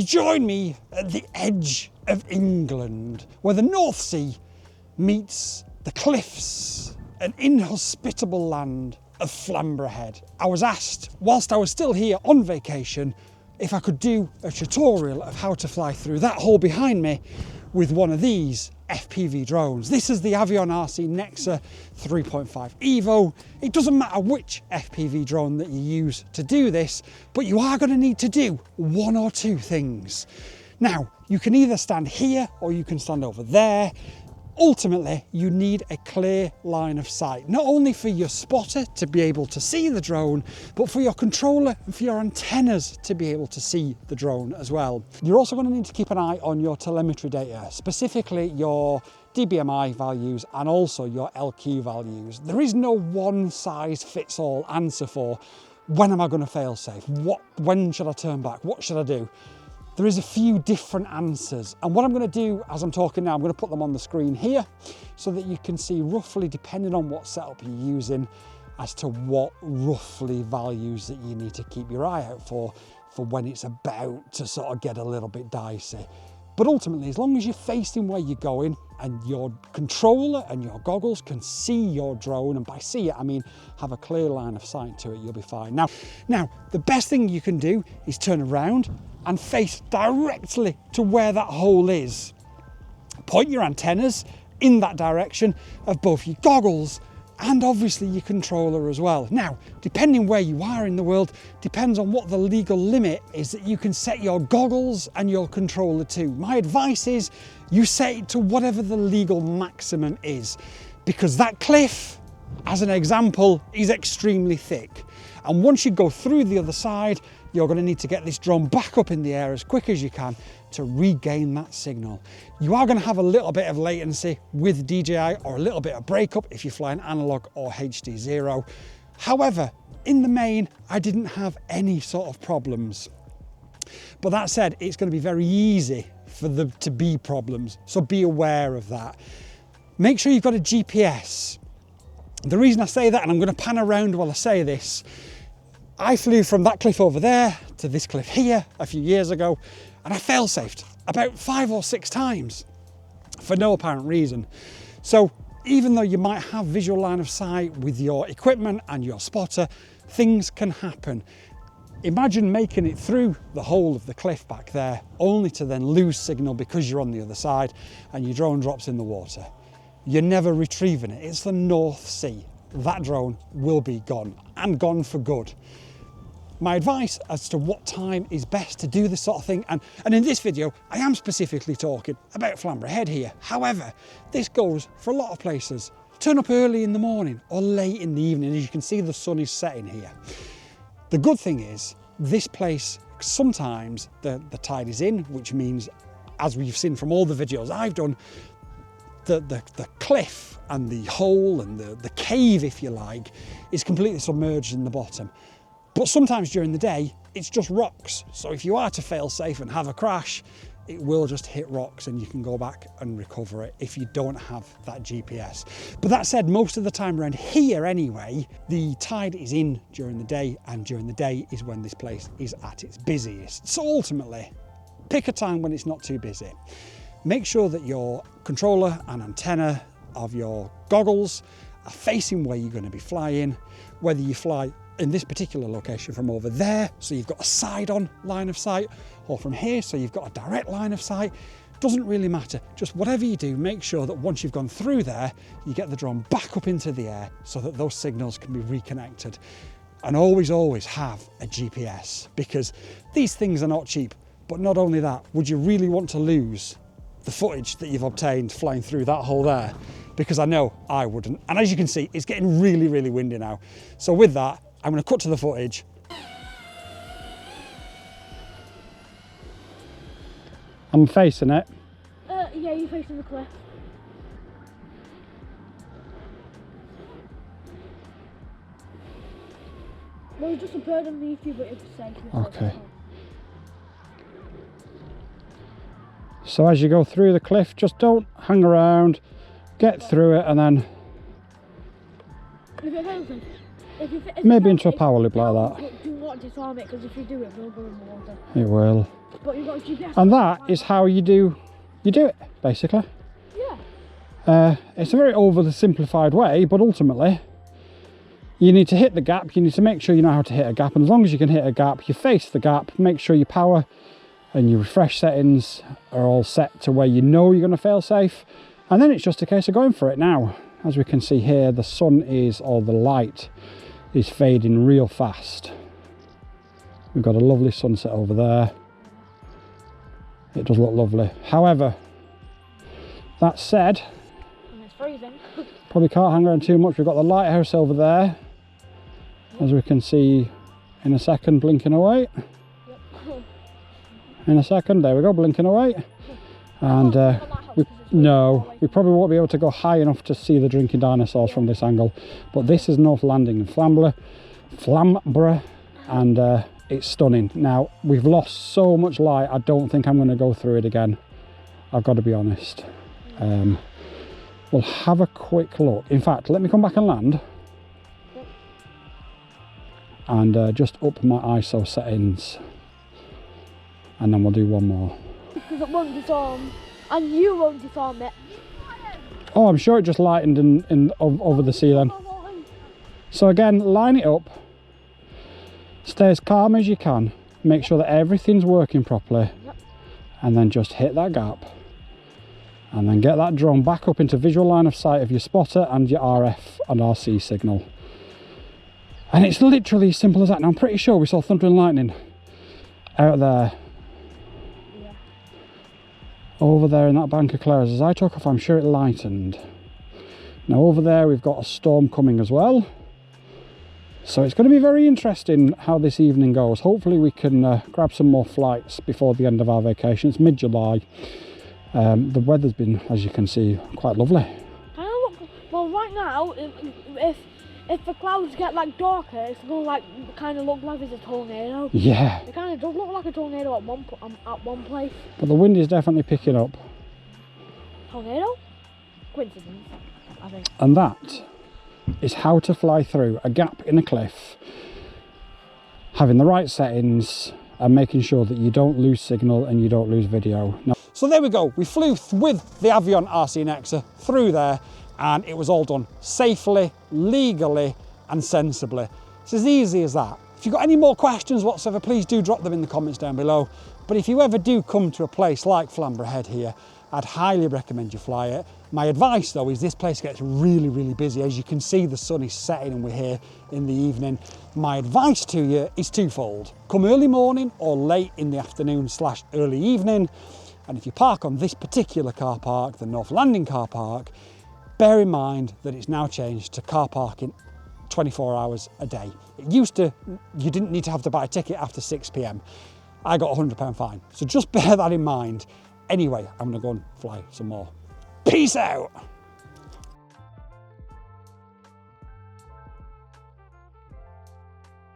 join me at the edge of England, where the North Sea meets the cliffs and inhospitable land of Flamborough Head. I was asked, whilst I was still here on vacation, if I could do a tutorial of how to fly through that hole behind me with one of these FPV drones. This is the AvionRC Nexa 3.5 Evo. It doesn't matter which FPV drone that you use to do this, but you are going to need to do one or two things. Now, you can either stand here or you can stand over there. Ultimately, you need a clear line of sight, not only for your spotter to be able to see the drone, but for your controller and for your antennas to be able to see the drone as well. You're also going to need to keep an eye on your telemetry data, specifically your dBMI values and also your LQ values. There is no one size fits all answer for when am I going to fail safe? When should I turn back? What should I do? There is a few different answers, and what I'm going to do as I'm talking now, I'm going to put them on the screen here so that you can see roughly, depending on what setup you're using, as to what roughly values that you need to keep your eye out for when it's about to sort of get a little bit dicey. But ultimately, as long as you're facing where you're going and your controller and your goggles can see your drone, and by see it, I mean have a clear line of sight to it, you'll be fine. Now, the best thing you can do is turn around and face directly to where that hole is. Point your antennas in that direction of both your goggles and obviously your controller as well. Now, depending where you are in the world, depends on what the legal limit is that you can set your goggles and your controller to. My advice is you set it to whatever the legal maximum is, because that cliff, as an example, is extremely thick. And once you go through the other side, you're going to need to get this drone back up in the air as quick as you can to regain that signal. You are going to have a little bit of latency with DJI, or a little bit of breakup if you're flying analog or HD0. However, in the main, I didn't have any sort of problems. But that said, it's going to be very easy for there to be problems, so be aware of that. Make sure you've got a GPS. The reason I say that, and I'm going to pan around while I say this, I flew from that cliff over there to this cliff here a few years ago, and I fail-safed about 5 or 6 times for no apparent reason. So even though you might have visual line of sight with your equipment and your spotter, things can happen. Imagine making it through the whole of the cliff back there, only to then lose signal because you're on the other side and your drone drops in the water. You're never retrieving it. It's the North Sea. That drone will be gone, and gone for good. My advice as to what time is best to do this sort of thing, and in this video, I am specifically talking about Flamborough Head here. However, this goes for a lot of places. Turn up early in the morning or late in the evening. As you can see, the sun is setting here. The good thing is, this place, sometimes the tide is in, which means, as we've seen from all the videos I've done, the cliff and the hole and the cave, if you like, is completely submerged in the bottom. But sometimes during the day, it's just rocks. So if you are to fail safe and have a crash, it will just hit rocks and you can go back and recover it if you don't have that GPS. But that said, most of the time around here anyway, the tide is in during the day, and during the day is when this place is at its busiest. So ultimately, pick a time when it's not too busy. Make sure that your controller and antenna of your goggles are facing where you're going to be flying, whether you fly in this particular location from over there, so you've got a side-on line of sight, or from here, so you've got a direct line of sight. Doesn't really matter. Just whatever you do, make sure that once you've gone through there, you get the drone back up into the air so that those signals can be reconnected. And always, always have a GPS, because these things are not cheap. But not only that, would you really want to lose the footage that you've obtained flying through that hole there? Because I know I wouldn't. And as you can see, it's getting really, really windy now. So with that, I'm going to cut to the footage. I'm facing it. Yeah, you're facing the cliff. There was just a bird underneath you, but it was safe. Okay. So as you go through the cliff, just don't hang around, get through it, and then maybe into a power loop like that. Do not disarm it because if you do it will go in the water. It will. But you've got GPS. And that is how you do it, basically. Yeah. It's a very overly simplified way, but ultimately you need to hit the gap. You need to make sure you know how to hit a gap, and as long as you can hit a gap, you face the gap, make sure your power and your refresh settings are all set to where you know you're going to fail safe, and then it's just a case of going for it. Now, as we can see here, the sun is, or the light is fading real fast. We've got a lovely sunset over there. It does look lovely. However, that said, And it's freezing. probably can't hang around too much. We've got the lighthouse over there, as we can see in a second, blinking away. Yep. In a second, there we go, blinking away. And we probably won't be able to go high enough to see the drinking dinosaurs from this angle, but this is North Landing in Flamborough, and it's stunning. Now, we've lost so much light, I don't think I'm going to go through it again, I've got to be honest. We'll have a quick look. In fact, let me come back and land, and just up my ISO settings, and then we'll do one more. Because it won't disarm, and you won't disarm it. Oh, I'm sure it just lightened over the ceiling. So again, line it up, stay as calm as you can, make sure that everything's working properly, and then just hit that gap, and then get that drone back up into visual line of sight of your spotter and your RF and RC signal. And it's literally as simple as that. Now, I'm pretty sure we saw thunder and lightning out there. Over there in that bank of clouds. As I took off, I'm sure it lightened. Now over there we've got a storm coming as well, so it's going to be very interesting how this evening goes. Hopefully we can grab some more flights before the end of our vacation. It's mid-July. The weather's been, as you can see, quite lovely. Well, right now, if the clouds get like darker, it's going to like kind of look like it's a tornado. Yeah. It kind of does look like a tornado at one place. But the wind is definitely picking up. Tornado? Coincidence, I think. And that is how to fly through a gap in a cliff, having the right settings and making sure that you don't lose signal and you don't lose video. Now, so there we go. We flew with the AvionRC Nexa through there, and it was all done safely, legally and sensibly. It's as easy as that. If you've got any more questions whatsoever, please do drop them in the comments down below. But if you ever do come to a place like Flamborough Head here, I'd highly recommend you fly it. My advice though is this place gets really, really busy. As you can see, the sun is setting and we're here in the evening. My advice to you is twofold. Come early morning or late in the afternoon / early evening. And if you park on this particular car park, the North Landing car park, bear in mind that it's now changed to car parking 24 hours a day. It used to, you didn't need to have to buy a ticket after 6 p.m. I got a £100 fine. So just bear that in mind. Anyway, I'm gonna go and fly some more. Peace out.